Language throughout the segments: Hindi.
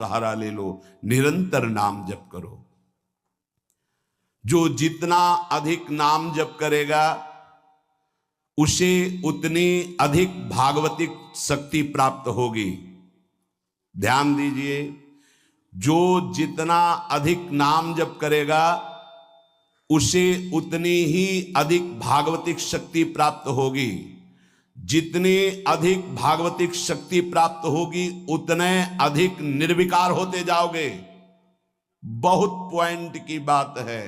सहारा ले लो, निरंतर नाम जप करो। जो जितना अधिक नाम जप करेगा उसे उतनी अधिक भागवतिक शक्ति प्राप्त होगी। ध्यान दीजिए, जो जितना अधिक नाम जप करेगा उसे उतनी ही अधिक भागवतिक शक्ति प्राप्त होगी। जितनी अधिक भागवतिक शक्ति प्राप्त होगी उतने अधिक निर्विकार होते जाओगे। बहुत पॉइंट की बात है।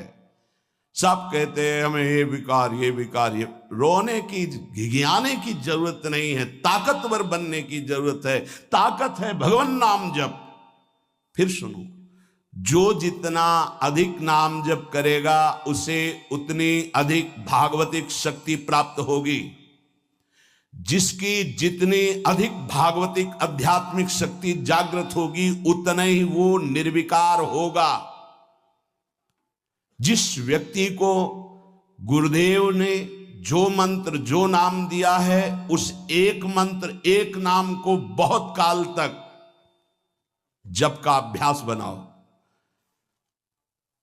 सब कहते हैं हमें ये विकार ये विकार, ये रोने की घिघियाने की जरूरत नहीं है, ताकतवर बनने की जरूरत है। ताकत है भगवान नाम जप। फिर सुनो, जो जितना अधिक नाम जप करेगा उसे उतनी अधिक भागवतिक शक्ति प्राप्त होगी। जिसकी जितनी अधिक भागवतिक आध्यात्मिक शक्ति जागृत होगी उतना ही वो निर्विकार होगा। जिस व्यक्ति को गुरुदेव ने जो मंत्र जो नाम दिया है उस एक मंत्र एक नाम को बहुत काल तक जप का अभ्यास बनाओ।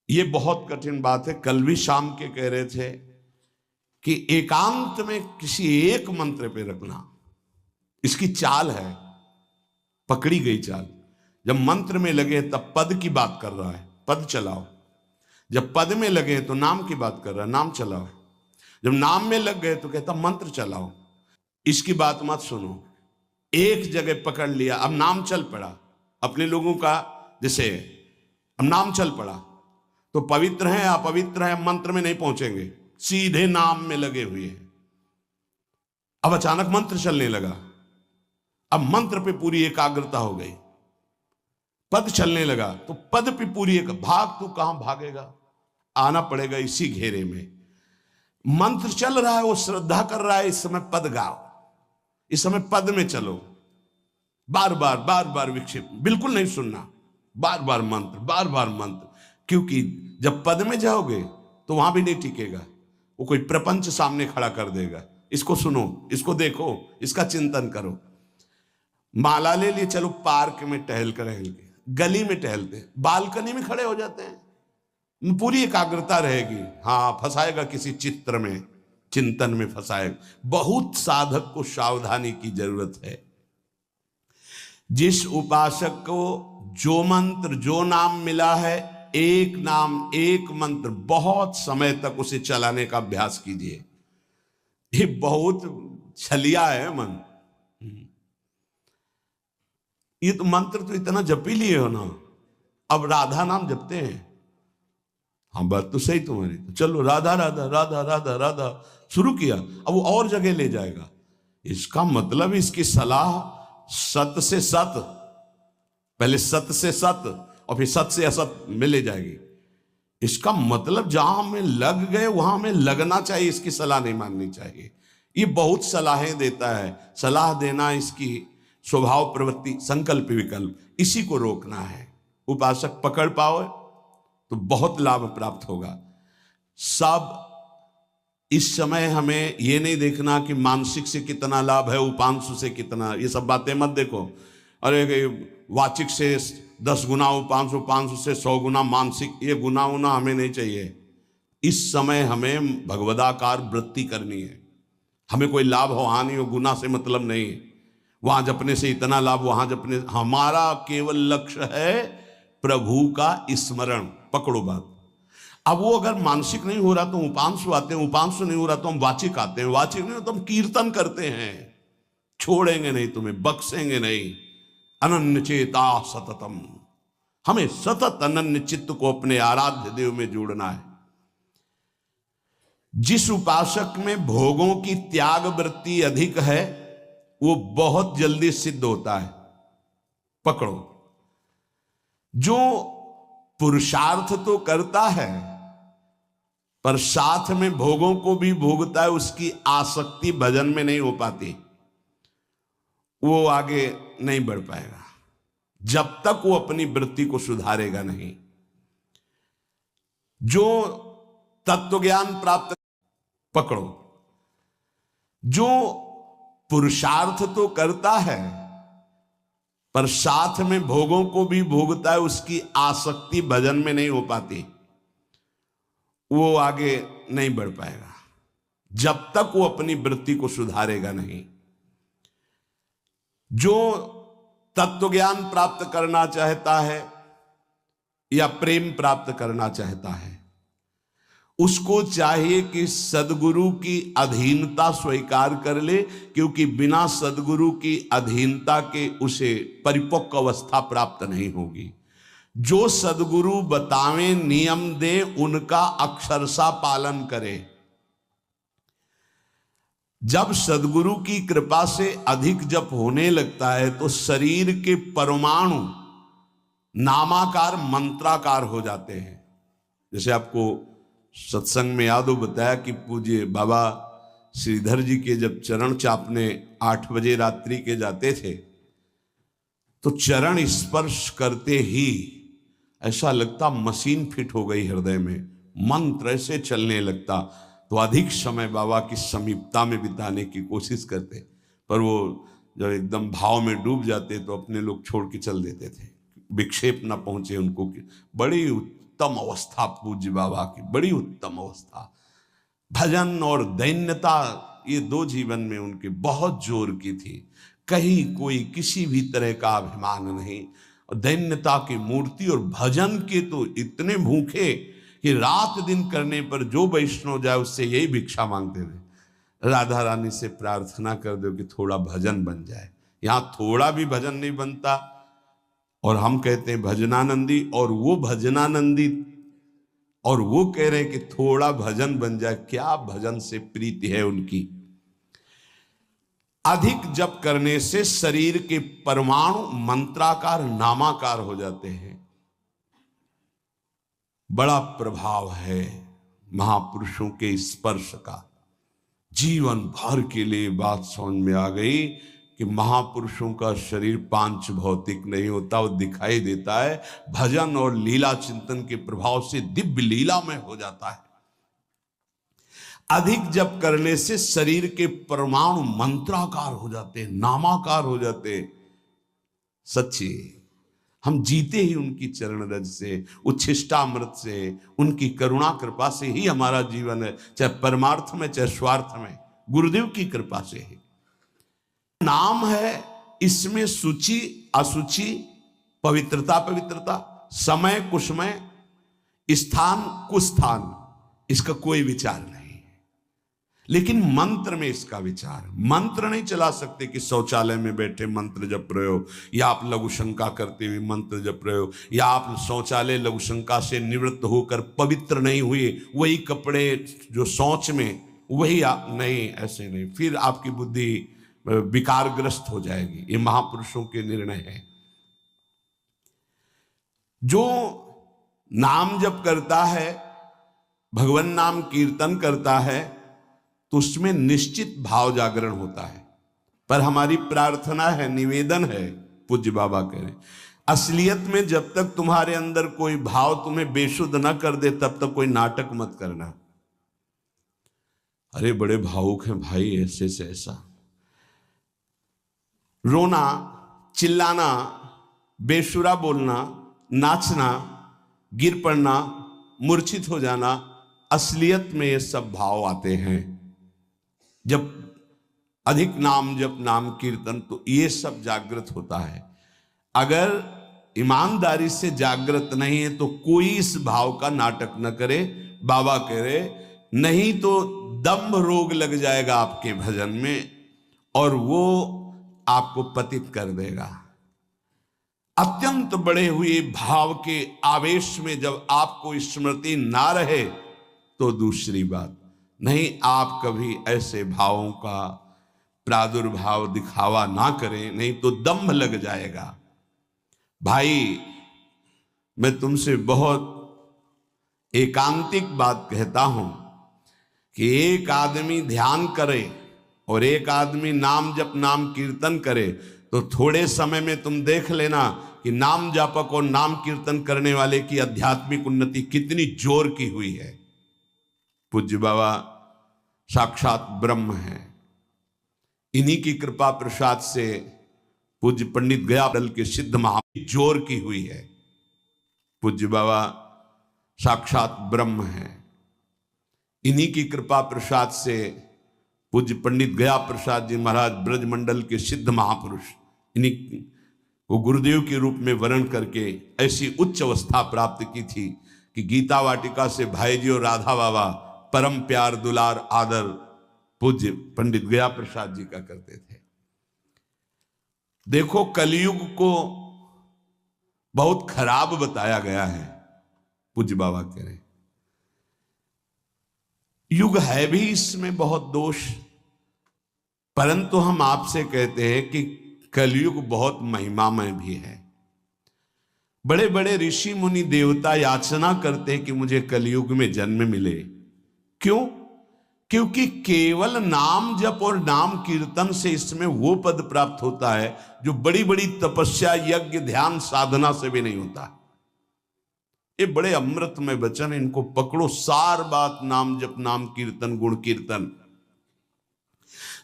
ये बहुत कठिन बात है। कल भी शाम के कह रहे थे कि एकांत में किसी एक मंत्र पे रखना, इसकी चाल है, पकड़ी गई चाल। जब मंत्र में लगे तब पद की बात कर रहा है, पद चलाओ। जब पद में लगे तो नाम की बात कर रहा है, नाम चलाओ। जब नाम में लग गए तो कहता मंत्र चलाओ। इसकी बात मत सुनो। एक जगह पकड़ लिया, अब नाम चल पड़ा। अपने लोगों का जैसे अब नाम चल पड़ा तो पवित्र हैं अपवित्र हैं मंत्र में नहीं पहुंचेंगे, सीधे नाम में लगे हुए हैं। अब अचानक मंत्र चलने लगा, अब मंत्र पे पूरी एकाग्रता हो गई। पद चलने लगा तो पद पे पूरी एक भाग, तू कहां भागेगा, आना पड़ेगा इसी घेरे में। मंत्र चल रहा है, वो श्रद्धा कर रहा है, इस समय पद गाओ, इस समय पद में चलो। बार बार विक्षेप बिल्कुल नहीं सुनना, बार बार मंत्र। क्योंकि जब पद में जाओगे तो वहां भी नहीं टिकेगा, वो कोई प्रपंच सामने खड़ा कर देगा। इसको सुनो, इसको देखो, इसका चिंतन करो। माला ले लिए, चलो पार्क में टहल कर रहेंगे, गली में टहलते, बालकनी में खड़े हो जाते हैं, पूरी एकाग्रता रहेगी। हाँ, फंसाएगा किसी चित्र में, चिंतन में फंसाएगा। बहुत साधक को सावधानी की जरूरत है। जिस उपासक को जो मंत्र जो नाम मिला है, एक नाम एक मंत्र बहुत समय तक उसे चलाने का अभ्यास कीजिए। ये बहुत छलिया है मन। ये तो मंत्र तो इतना जप ही लिए हो ना, अब राधा नाम जपते हैं। हाँ, बात तो सही तुम्हारी, तो चलो राधा राधा राधा राधा राधा शुरू किया, अब वो और जगह ले जाएगा। इसका मतलब इसकी सलाह सत से सत, पहले सत से सत और फिर सत से असत में ले जाएगी। इसका मतलब जहां में लग गए वहां में लगना चाहिए, इसकी सलाह नहीं माननी चाहिए। ये बहुत सलाहें देता है, सलाह देना इसकी स्वभाव प्रवृत्ति संकल्प विकल्प, इसी को रोकना है। उपासक पकड़ पाओ तो बहुत लाभ प्राप्त होगा। सब इस समय हमें ये नहीं देखना कि मानसिक से कितना लाभ है, उपांशु से कितना, ये सब बातें मत देखो। अरे वाचिक से 10 गुना उपांशु, उपांशु से 100 गुना मानसिक, ये गुना उना हमें नहीं चाहिए। इस समय हमें भगवदाकार वृत्ति करनी है। हमें कोई लाभ हो हानि हो गुना से मतलब नहीं। वहां जपने से इतना लाभ, वहां जपने, हमारा केवल लक्ष्य है प्रभु का स्मरण। पकड़ो बात। अब वो अगर मानसिक नहीं हो रहा तो उपांशु आते हैं, उपांशु नहीं हो रहा तो हम वाचिक आते हैं, वाचिक नहीं हो तो हम कीर्तन करते हैं। छोड़ेंगे नहीं तुम्हें, बख्शेंगे नहीं। अनन्य चेता सततम, हमें सतत अनन्य चित्त को अपने आराध्य देव में जोड़ना है। जिस उपासक में भोगों की त्याग वृत्ति अधिक है वो बहुत जल्दी सिद्ध होता है। पकड़ो, जो पुरुषार्थ तो करता है पर साथ में भोगों को भी भोगता है, उसकी आसक्ति भजन में नहीं हो पाती, वो आगे नहीं बढ़ पाएगा जब तक वो अपनी वृत्ति को सुधारेगा नहीं। जो तत्व ज्ञान प्राप्त, पकड़ो, जो पुरुषार्थ तो करता है पर साथ में भोगों को भी भोगता है, उसकी आसक्ति भजन में नहीं हो पाती, वो आगे नहीं बढ़ पाएगा जब तक वो अपनी वृत्ति को सुधारेगा नहीं। जो तत्व ज्ञान प्राप्त करना चाहता है या प्रेम प्राप्त करना चाहता है, उसको चाहिए कि सदगुरु की अधीनता स्वीकार कर ले, क्योंकि बिना सदगुरु की अधीनता के उसे परिपक्व अवस्था प्राप्त नहीं होगी। जो सदगुरु बतावे नियम दे, उनका अक्षरशः पालन करे। जब सदगुरु की कृपा से अधिक जप होने लगता है तो शरीर के परमाणु नामाकार मंत्राकार हो जाते हैं। जैसे आपको सत्संग में याद हो बताया कि पूज्य बाबा श्रीधर जी के जब चरण चापने 8 बजे रात्रि के जाते थे तो चरण स्पर्श करते ही ऐसा लगता मशीन फिट हो गई हृदय में, मंत्र ऐसे चलने लगता। तो अधिक समय बाबा की समीपता में बिताने की कोशिश करते, पर वो जब एकदम भाव में डूब जाते तो अपने लोग छोड़ के चल देते थे, विक्षेप ना पहुंचे उनको। बड़ी उत्तम अवस्था पूज्य बाबा की, बड़ी उत्तम अवस्था। भजन और दैन्यता ये 2 जीवन में उनके बहुत जोर की थी। कहीं कोई किसी भी तरह का अभिमान नहीं, और दैन्यता की मूर्ति। और भजन के तो इतने भूखे कि रात दिन करने पर जो वैष्णव जाए उससे यही भिक्षा मांगते थे, राधा रानी से प्रार्थना कर दो कि थोड़ा भजन बन जाए। यहाँ थोड़ा भी भजन नहीं बनता, और हम कहते हैं भजनानंदी, और वो भजनानंदी और वो कह रहे हैं कि थोड़ा भजन बन जाए। क्या भजन से प्रीति है उनकी। अधिक जप करने से शरीर के परमाणु मंत्राकार नामाकार हो जाते हैं। बड़ा प्रभाव है महापुरुषों के स्पर्श का। जीवन भर के लिए बात समझ में आ गई कि महापुरुषों का शरीर पांच भौतिक नहीं होता, वो दिखाई देता है। भजन और लीला चिंतन के प्रभाव से दिव्य लीला में हो जाता है। अधिक जप करने से शरीर के परमाणु मंत्राकार हो जाते, नामाकार हो जाते। सच्ची हम जीते ही उनकी चरण रज से, उच्छिष्टामृत से, उनकी करुणा कृपा से ही हमारा जीवन है, चाहे परमार्थ में चाहे स्वार्थ में, गुरुदेव की कृपा से ही। नाम है, इसमें सूचि असुचि, पवित्रता पवित्रता, समय कुसमय, स्थान कुस्थान, इसका कोई विचार नहीं। लेकिन मंत्र में इसका विचार। मंत्र नहीं चला सकते कि शौचालय में बैठे मंत्र जप रहे हो, या आप लघु शंका करते हुए मंत्र जप रहे हो, या आप शौचालय लघु शंका से निवृत्त होकर पवित्र नहीं हुए, वही कपड़े जो शौच में वही आप नहीं, ऐसे नहीं, फिर आपकी बुद्धि विकारग्रस्त हो जाएगी। ये महापुरुषों के निर्णय है। जो नाम जप करता है, भगवान नाम कीर्तन करता है, तो उसमें निश्चित भाव जागरण होता है। पर हमारी प्रार्थना है, निवेदन है, पूज्य बाबा कह रहे, असलियत में जब तक तुम्हारे अंदर कोई भाव तुम्हें बेशुद्ध न कर दे तब तक कोई नाटक मत करना। अरे बड़े भावुक हैं भाई, ऐसे से ऐसा रोना, चिल्लाना, बेसुरा बोलना, नाचना, गिर पड़ना, मूर्छित हो जाना, असलियत में ये सब भाव आते हैं जब अधिक नाम जप, नाम कीर्तन, तो ये सब जागृत होता है। अगर ईमानदारी से जागृत नहीं है तो कोई इस भाव का नाटक न करे। बाबा कह रहे, नहीं तो दम्भ रोग लग जाएगा आपके भजन में और वो आपको पतित कर देगा। अत्यंत बड़े हुए भाव के आवेश में जब आपको स्मृति ना रहे तो दूसरी बात नहीं, आप कभी ऐसे भावों का प्रादुर्भाव दिखावा ना करें, नहीं तो दम्भ लग जाएगा। भाई मैं तुमसे बहुत एकांतिक बात कहता हूं कि एक आदमी ध्यान करे और एक आदमी नाम जप, नाम कीर्तन करे, तो थोड़े समय में तुम देख लेना कि नाम जापक और नाम कीर्तन करने वाले की आध्यात्मिक उन्नति कितनी जोर की हुई है। पूज्य बाबा साक्षात ब्रह्म है। इन्हीं की कृपा प्रसाद से पूज्य पंडित गया दल के सिद्ध महा जोर की हुई है। पूज्य बाबा साक्षात ब्रह्म है। इन्हीं की कृपा प्रसाद से पूज्य पंडित गया प्रसाद जी महाराज ब्रजमंडल के सिद्ध महापुरुष, इन्हीं को गुरुदेव के रूप में वर्ण करके ऐसी उच्च अवस्था प्राप्त की थी कि गीता वाटिका से भाई जी और राधा बाबा परम प्यार दुलार आदर पूज्य पंडित गया प्रसाद जी का करते थे। देखो कलयुग को बहुत खराब बताया गया है। पूज्य बाबा कह रहे युग है भी इसमें बहुत दोष, परंतु हम आपसे कहते हैं कि कलयुग बहुत महिमामय भी है। बड़े बड़े ऋषि मुनि देवता याचना करते हैं कि मुझे कलयुग में जन्म मिले। क्यों? क्योंकि केवल नाम जप और नाम कीर्तन से इसमें वो पद प्राप्त होता है जो बड़ी बड़ी तपस्या यज्ञ ध्यान साधना से भी नहीं होता। ये बड़े अमृतमय वचन, इनको पकड़ो। सार बात नाम जप नाम कीर्तन गुण कीर्तन।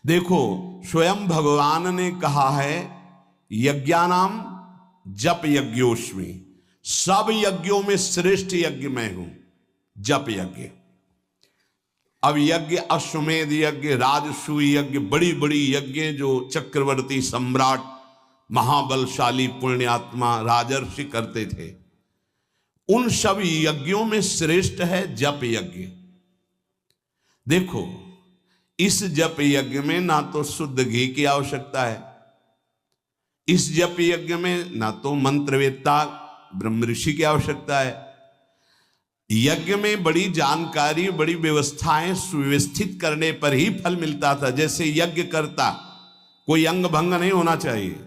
देखो स्वयं भगवान ने कहा है यज्ञानाम जप यज्ञोस्मि, सब यज्ञों में श्रेष्ठ यज्ञ मैं हूं, जप यज्ञ। अब यज्ञ अश्वमेध यज्ञ, राजसूय यज्ञ, बड़ी बड़ी यज्ञ जो चक्रवर्ती सम्राट महाबलशाली पुण्यात्मा राजर्षि करते थे, उन सब यज्ञों में श्रेष्ठ है जप यज्ञ। देखो इस जप यज्ञ में ना तो शुद्ध घी की आवश्यकता है, इस जप यज्ञ में ना तो मंत्रवेत्ता ब्रह्म ऋषि की आवश्यकता है। यज्ञ में बड़ी जानकारी बड़ी व्यवस्थाएं सुव्यवस्थित करने पर ही फल मिलता था। जैसे यज्ञ करता कोई अंग भंग नहीं होना चाहिए,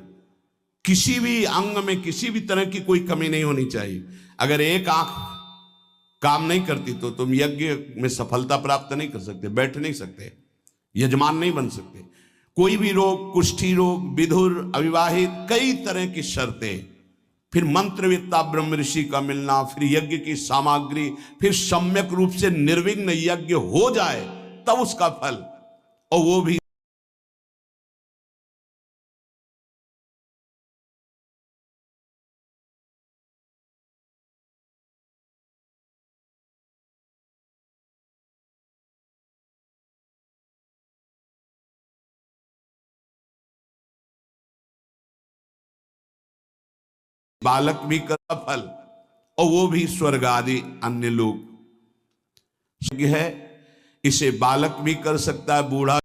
किसी भी अंग में किसी भी तरह की कोई कमी नहीं होनी चाहिए। अगर एक आंख काम नहीं करती तो तुम यज्ञ में सफलता प्राप्त नहीं कर सकते, बैठ नहीं सकते, यजमान नहीं बन सकते। कोई भी रोग, कुष्ठी रोग, विधुर, अविवाहित, कई तरह की शर्तें, फिर मंत्रवेत्ता ब्रह्म ऋषि का मिलना, फिर यज्ञ की सामग्री, फिर सम्यक रूप से निर्विघ्न यज्ञ हो जाए तब उसका फल, और वो भी बालक भी कर फल, और वो भी स्वर्ग आदि अन्य लोग है। इसे बालक भी कर सकता है, बूढ़ा